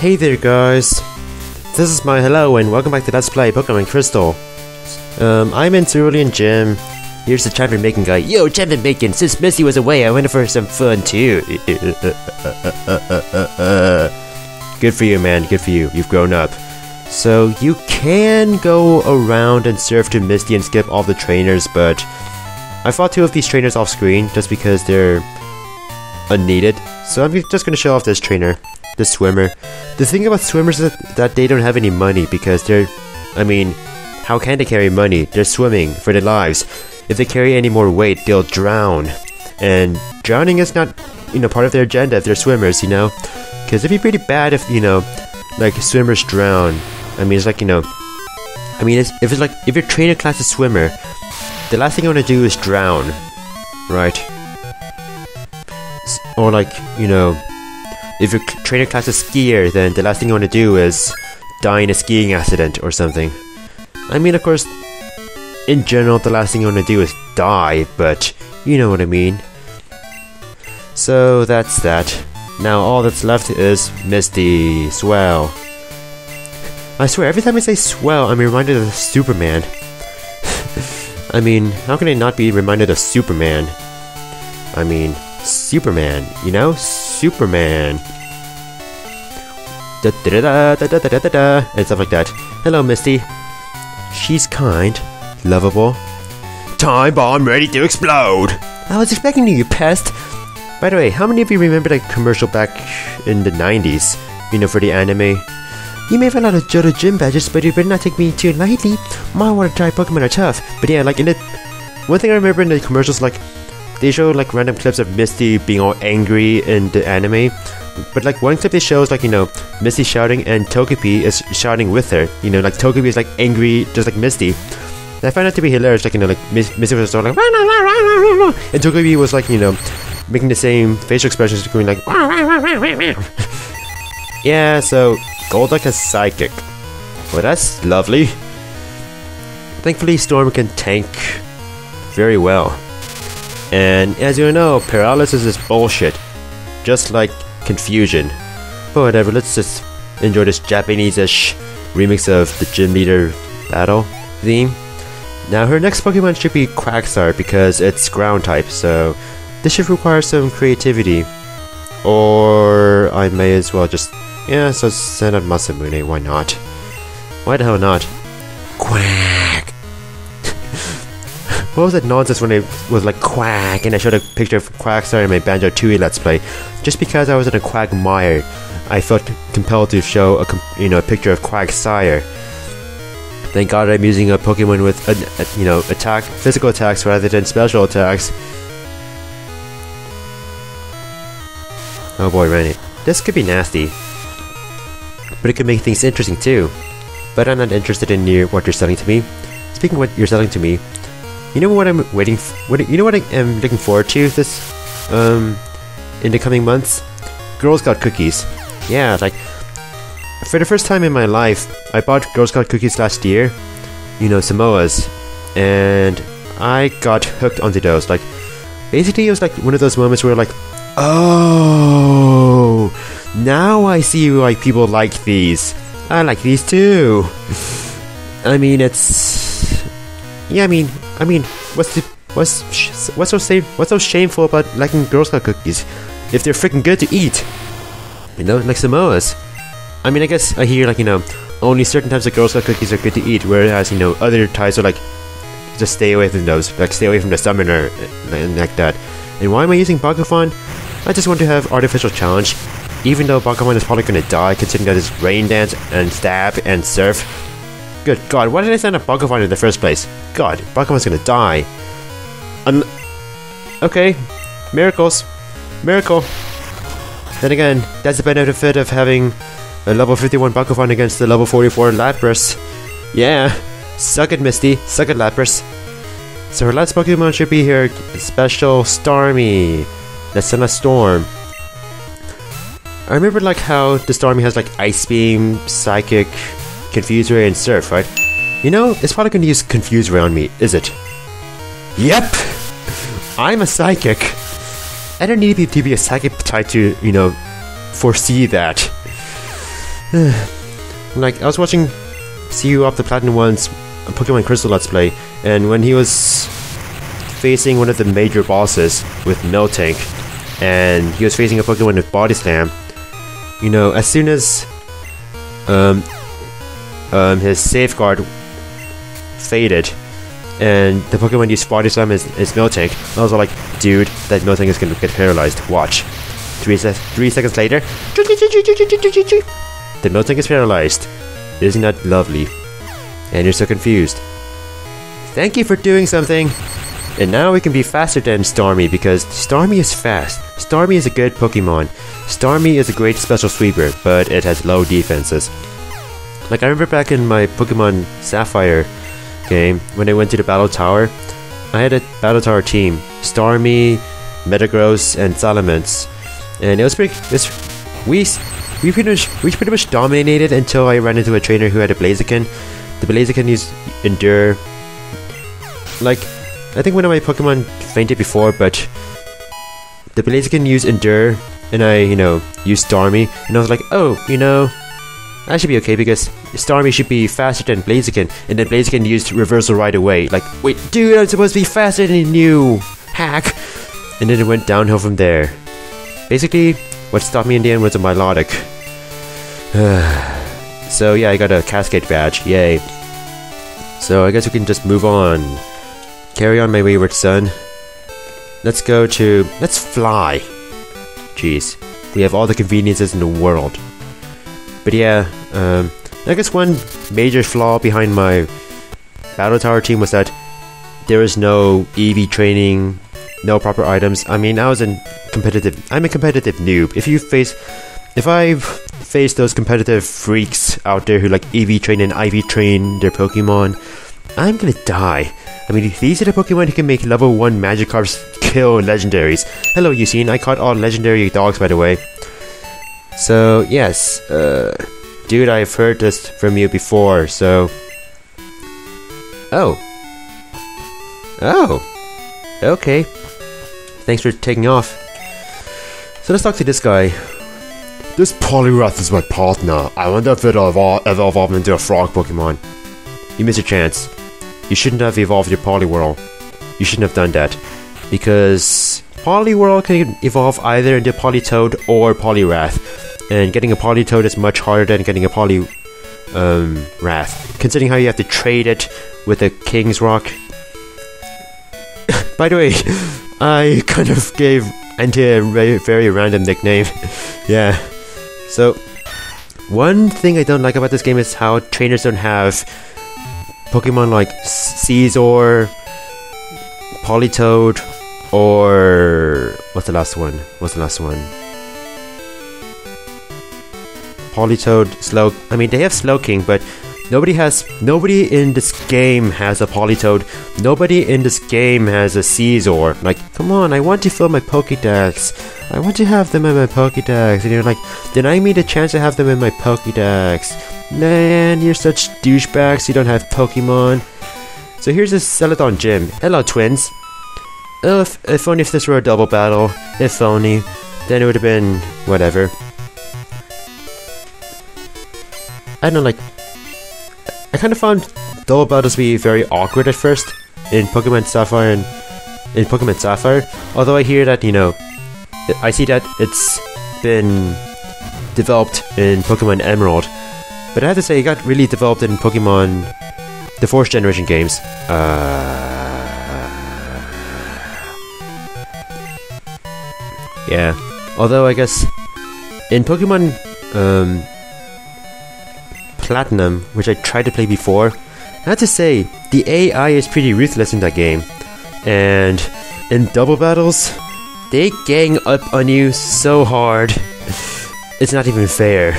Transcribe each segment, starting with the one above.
Hey there guys, this is my hello and welcome back to Let's Play Pokemon Crystal. I'm in Cerulean Gym. Here's the champion making guy. Yo, champion making, since Misty was away I went for some fun too. Good for you man, good for you, you've grown up. So you can go around and serve to Misty and skip all the trainers, but I fought two of these trainers off screen just because they're unneeded. So I'm just gonna show off this trainer. The swimmer. The thing about swimmers is that they don't have any money because how can they carry money? They're swimming for their lives. If they carry any more weight, they'll drown. And drowning is not, part of their agenda if they're swimmers, Because it'd be pretty bad if, swimmers drown. If your trainer class is swimmer, the last thing you want to do is drown. Right? Or if your trainer class is skier, then the last thing you want to do is die in a skiing accident or something. Of course, in general, the last thing you want to do is die, but you know what I mean. So that's that. Now all that's left is Misty. Swell. I swear, every time I say swell, I'm reminded of Superman. How can I not be reminded of Superman? Superman, Superman. Da da da da da da da da and stuff like that. Hello, Misty. She's kind, lovable. Time bomb ready to explode. I was expecting you, you pest. By the way, how many of you remember that commercial back in the 90s? For the anime. You may have a lot of Johto gym badges, but you better not take me too lightly. My water type Pokemon are tough. But yeah, one thing I remember in the commercials, they show random clips of Misty being all angry in the anime. But one clip they show is Misty shouting and Togepi is shouting with her. Togepi is angry just like Misty. And I found that to be hilarious. Misty was all and Togepi was making the same facial expressions, going yeah. So Golduck has Psychic. Well, that's lovely. Thankfully, Storm can tank very well. And as you know, paralysis is bullshit. Just like confusion. But whatever, let's just enjoy this Japanese-ish remix of the gym leader battle theme. Now her next Pokemon should be Quagsire because it's ground type, so this should require some creativity. Or I may as well just, so send out Masamune, why not? Why the hell not? Quack! What was that nonsense when it was quack and I showed a picture of Quagsire in my Banjo Tooie Let's Play? Just because I was in a quagmire, I felt compelled to show a picture of Quagsire. Thank God I'm using a Pokemon with physical attacks rather than special attacks. Oh boy, Rennie. This could be nasty. But it could make things interesting too. But I'm not interested in what you're selling to me. Speaking of what you're selling to me, you know what I'm waiting for? You know what I am looking forward to in the coming months? Girl Scout cookies. Yeah, for the first time in my life, I bought Girl Scout cookies last year. Samoas. And I got hooked onto those. Basically it was one of those moments where oh, now I see why people like these. I like these too. What's so shameful about liking Girl Scout cookies if they're freaking good to eat? Like Samoas. I guess I hear only certain types of Girl Scout cookies are good to eat, whereas other types are just stay away from those, stay away from the summoner and like that. And why am I using Bakufan? I just want to have artificial challenge, even though Bakufan is probably gonna die considering that it's Rain Dance and Stab and Surf. Good God, why did I send up Bakufan in the first place? God, Bakufan's gonna die. Okay, miracles. Miracle. Then again, that's the benefit of having a level 51 Bakufan against the level 44 Lapras. Yeah, suck it Misty, suck it Lapras. So her last Pokemon should be here, Special Starmie. Let's send a Storm. I remember how the Starmie has Ice Beam, Psychic, Confuse Ray, and Surf, right? It's probably gonna use Confuse Ray on me, is it? Yep! I'm a Psychic! I don't need to be a Psychic type to, foresee that. Like, I was watching CU Off the Platinum One's Pokemon Crystal Let's Play, and when he was facing one of the major bosses with Miltank, and he was facing a Pokemon with Body Slam, you know, as soon as his safeguard faded, and the Pokemon used Body Slam as Miltank, I was all like, dude, that Miltank is gonna get paralyzed. Watch. 3 seconds later, the Miltank is paralyzed. Isn't that lovely? And you're so confused. Thank you for doing something! And now we can be faster than Starmie, because Starmie is fast. Starmie is a good Pokemon. Starmie is a great special sweeper, but it has low defenses. Like, I remember back in my Pokemon Sapphire game, when I went to the Battle Tower, I had a Battle Tower team. Starmie, Metagross, and Salamence. And it was pretty... We pretty much dominated until I ran into a trainer who had a Blaziken. The Blaziken used Endure. Like, I think one of my Pokemon fainted before, but the Blaziken used Endure, and I, you know, used Starmie, and I was like, oh, you know, I should be okay because Starmie should be faster than Blaziken, and then Blaziken used Reversal right away. Like, wait, dude, I'm supposed to be faster than you, hack! And then it went downhill from there. Basically, what stopped me in the end was a Milotic. So yeah, I got a Cascade badge, yay. So I guess we can just move on. Carry on, my wayward son. Let's fly. Jeez, we have all the conveniences in the world. But yeah, I guess one major flaw behind my Battle Tower team was that there was no EV training, no proper items. I mean, I'm a competitive noob. If I face those competitive freaks out there who like EV train and IV train their Pokemon, I'm gonna die. I mean, these are the Pokemon who can make level 1 Magikarps kill legendaries. Hello, Yusin. I caught all legendary dogs, by the way. So, yes. Dude, I've heard this from you before, so... Oh. Okay. Thanks for taking off. So let's talk to this guy. This Poliwrath is my partner. I wonder if it'll ever evolve into a frog Pokemon. You missed your chance. You shouldn't have evolved your Poliwhirl. You shouldn't have done that. Because Poliwhirl can evolve either into Politoed or Poliwrath. And getting a Politoed is much harder than getting a Poliwrath. Considering how you have to trade it with a King's Rock. By the way, I kind of gave Entei a very random nickname. Yeah. So, one thing I don't like about this game is how trainers don't have Pokemon like Scizor, Politoed, or... What's the last one? Politoed, I mean, they have Slowking, but nobody in this game has a Politoed. Nobody in this game has a Scizor. Like, come on, I want to fill my Pokédex. I want to have them in my Pokédex. And you're like, deny me the chance to have them in my Pokédex. Man, you're such douchebags, you don't have Pokemon. So here's this Celedon gym. Hello, twins. Oh, if only if this were a double battle. If only. Then it would have been... whatever. I don't know, like... I kind of found double battles to be very awkward at first in Pokemon Sapphire and... in Pokemon Sapphire. Although I hear that, you know... I see that it's been developed in Pokemon Emerald. But I have to say, it got really developed in Pokemon... the 4th generation games. Yeah. Although, I guess... in Pokemon... Platinum, which I tried to play before, I have to say, the AI is pretty ruthless in that game. And in double battles, they gang up on you so hard. It's not even fair.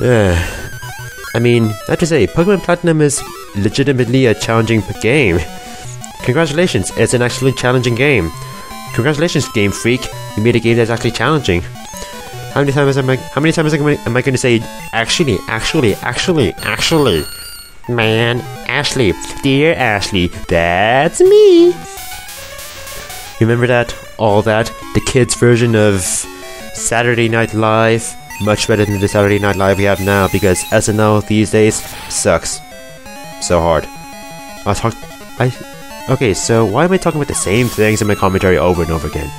I mean, I have to say, Pokemon Platinum is legitimately a challenging game. Congratulations, it's an actually challenging game. Congratulations, Game Freak, you made a game that's actually challenging. How many times am I going to say, actually? Man, Ashley, dear Ashley, that's me. Remember that? All that? The kids' version of Saturday Night Live? much better than the Saturday Night Live we have now, because SNL these days sucks so hard. Okay, so why am I talking about the same things in my commentary over and over again?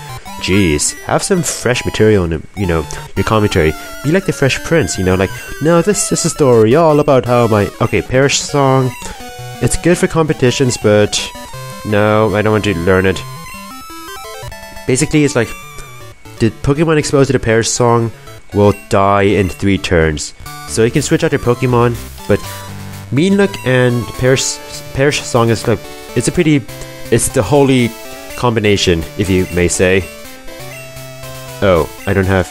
Jeez, have some fresh material in, your commentary. Be like the Fresh Prince, like, no, this is a story all about how my... Okay, Parish song, it's good for competitions, but no, I don't want to learn it. Basically, it's like, the Pokemon exposed to the Parish song will die in 3 turns. So you can switch out your Pokemon, but Meanlook and Parish song is like, it's the holy combination, if you may say. Oh, I don't have...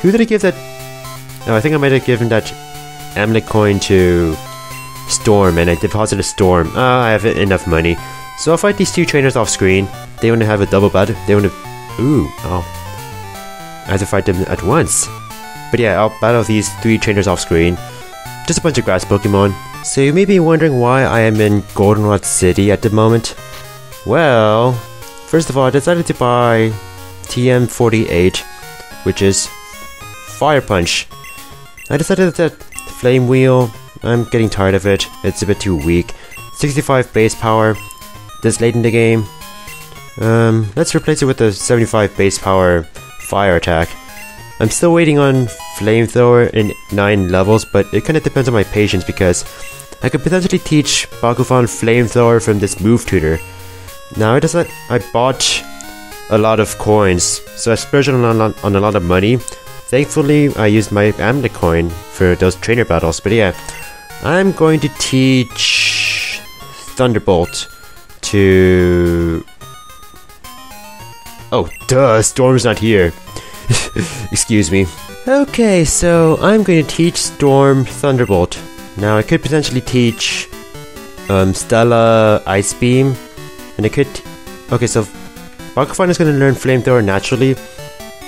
Who did I give that? Oh, I think I might have given that Amulet coin to Storm, and I deposited Storm. I have enough money. So I'll fight these 2 trainers off screen. They want to have a double battle. They want to... Ooh, oh. I have to fight them at once. But yeah, I'll battle these 3 trainers off screen. Just a bunch of grass Pokemon. So you may be wondering why I am in Goldenrod City at the moment. Well, first of all, I decided to buy TM48, which is Fire Punch. I decided that Flame Wheel, I'm getting tired of it. It's a bit too weak. 65 base power this late in the game. Let's replace it with the 75 base power Fire Attack. I'm still waiting on Flamethrower in 9 levels, but it kinda depends on my patience, because I could potentially teach Bakufan Flamethrower from this move tutor. Now I bought a lot of coins, so I splurged on a lot of money. Thankfully, I used my Amulet coin for those trainer battles, but yeah. I'm going to teach Thunderbolt to... Oh, duh, Storm's not here. Excuse me. Okay, so I'm going to teach Storm Thunderbolt. Now I could potentially teach Stella Ice Beam, and I could... Okay, so Bakufan is going to learn Flamethrower naturally.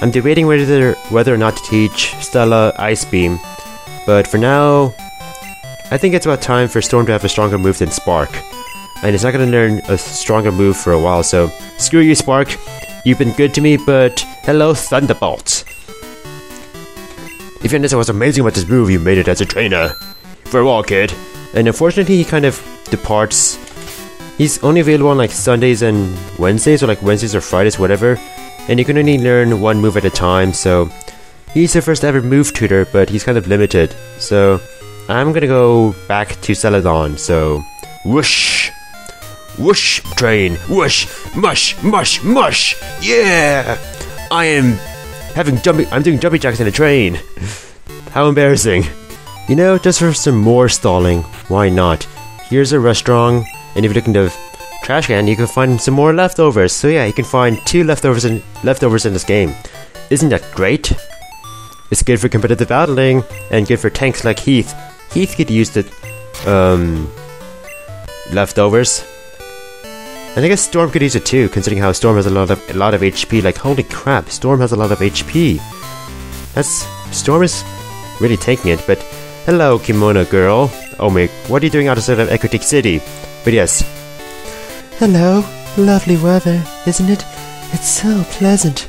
I'm debating whether or not to teach Stella Ice Beam, but for now, I think it's about time for Storm to have a stronger move than Spark. And it's not going to learn a stronger move for a while, so screw you, Spark. You've been good to me, but hello, Thunderbolt. If you understand what's amazing about this move, you made it as a trainer. Farewell, kid. And unfortunately, he kind of departs. He's only available on like Sundays and Wednesdays, or like Wednesdays or Fridays, whatever. And you can only learn 1 move at a time, so he's the first ever move tutor, but he's kind of limited. So I'm gonna go back to Celedon, so whoosh! Whoosh, train, whoosh, mush, mush, mush! Yeah! I'm doing jumping jacks in a train. How embarrassing. Just for some more stalling, why not? Here's a restaurant, and if you look in the trash can, you can find some more leftovers. So yeah, you can find 2 leftovers in this game. Isn't that great? It's good for competitive battling, and good for tanks like Heath. Heath could use the leftovers. And I guess Storm could use it too, considering how Storm has a lot of HP. Like, holy crap, Storm has a lot of HP. Storm is really taking it, but hello, Kimono Girl. Oh my, what are you doing outside of Equatic City? But yes. Hello, lovely weather, isn't it? It's so pleasant.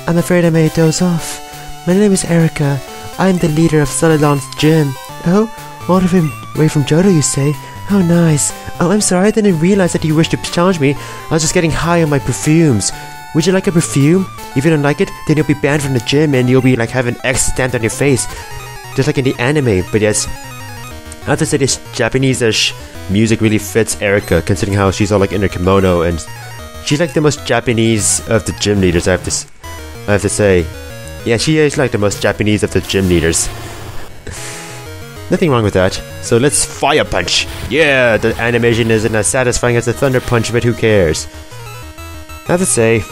I'm afraid I may doze off. My name is Erika. I'm the leader of Celedon's gym. Oh, all the way away from Johto, you say? How nice. Oh, I'm sorry, I didn't realize that you wished to challenge me. I was just getting high on my perfumes. Would you like a perfume? If you don't like it, then you'll be banned from the gym and you'll be like have an X stamped on your face. Just like in the anime, but yes. I have to say this Japanese-ish music really fits Erika, considering how she's all like in her kimono, and she's like the most Japanese of the gym leaders, I have to say. Yeah, she is like the most Japanese of the gym leaders. Nothing wrong with that. So let's Fire Punch! Yeah, the animation isn't as satisfying as the Thunder Punch, but who cares? I have to say,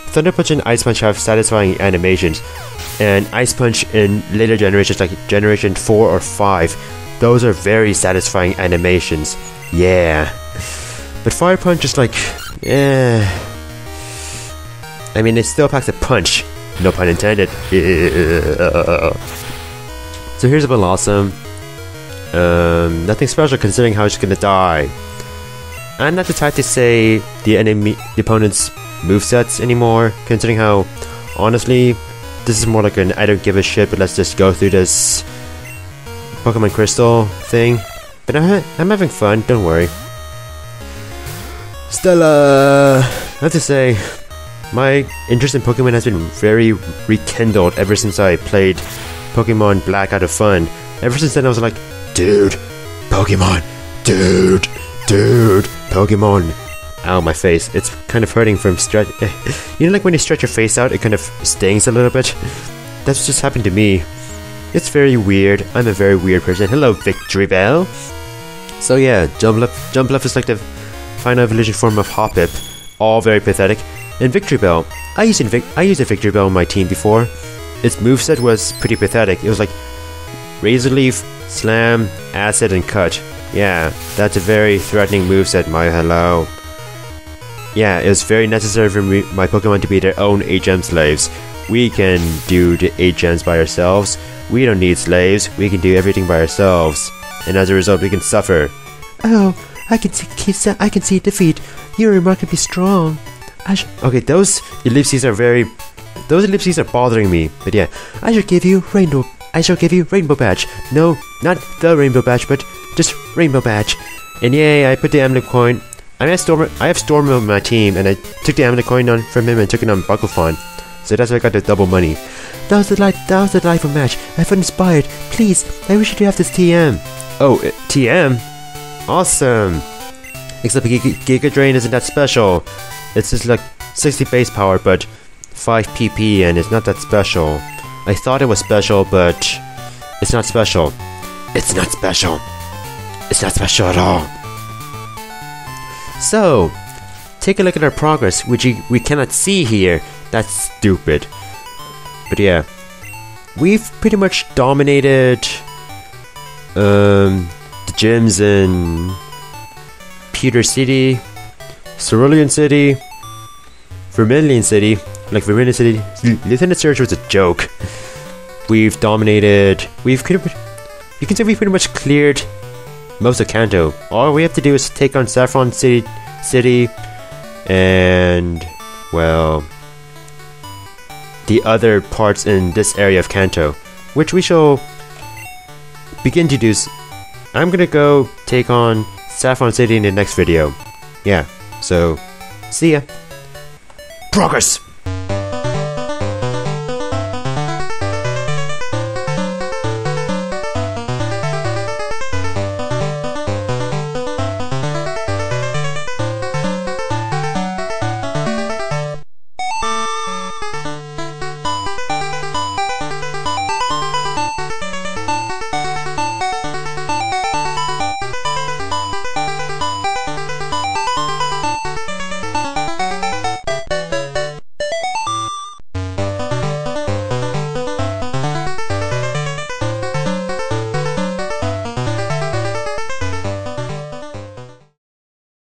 Thunder Punch and Ice Punch have satisfying animations, and Ice Punch in later generations, like Generation 4 or 5, those are very satisfying animations. Yeah. But Fire Punch is like, I mean, it still packs a punch. No pun intended. So here's a Blossom. Nothing special considering how she's gonna die. I'm not the type to say the opponent's movesets anymore, considering how, honestly, this is more like an I don't give a shit, but let's just go through this Pokemon Crystal thing. But I'm having fun, don't worry. Stella! I have to say, my interest in Pokemon has been very rekindled ever since I played Pokemon Black out of fun. Ever since then I was like, dude, Pokemon, dude, Pokemon. Ow, my face. It's kind of hurting from stretch. You know, like when you stretch your face out, it kind of stings a little bit? That's just happened to me. It's very weird. I'm a very weird person. Hello, Victory Bell. So yeah, Jumpluff is like the final evolution form of Hoppip. All very pathetic. And Victory Bell. I used a Victory Bell on my team before. Its moveset was pretty pathetic. It was like Razor Leaf, Slam, Acid, and Cut. Yeah, that's a very threatening moveset, my hello. Yeah, it was very necessary for my Pokemon to be their own HM slaves. We can do the HMs by ourselves. We don't need slaves. We can do everything by ourselves. And as a result, we can suffer. Oh, I can see defeat. You're remarkably strong. Okay, those ellipses are bothering me. But yeah, I shall give you Rainbow Badge. No, not the Rainbow Badge, but just Rainbow Badge. And yay, I put the Amulet Coin. I have Storm on my team, and I took the Amulet Coin from him and took it on Bucklefon. So that's why I got the double money. That was the delightful match. I felt inspired. Please, I wish you to have this TM. Oh, TM? Awesome. Except Giga Drain isn't that special. It's just like 60 base power, but 5 PP, and it's not that special. I thought it was special, but it's not special. It's not special. It's not special at all. So, take a look at our progress, which we cannot see here. That's stupid. But yeah, we've pretty much dominated the gyms in Pewter City, Cerulean City, Vermilion City. Like Vermilion City, Lieutenant Surge was a joke. We've dominated. You can say we've pretty much cleared most of Kanto. All we have to do is take on Saffron City, and well, the other parts in this area of Kanto, which we shall begin to do. I'm gonna go take on Saffron City in the next video. Yeah, so see ya. Progress!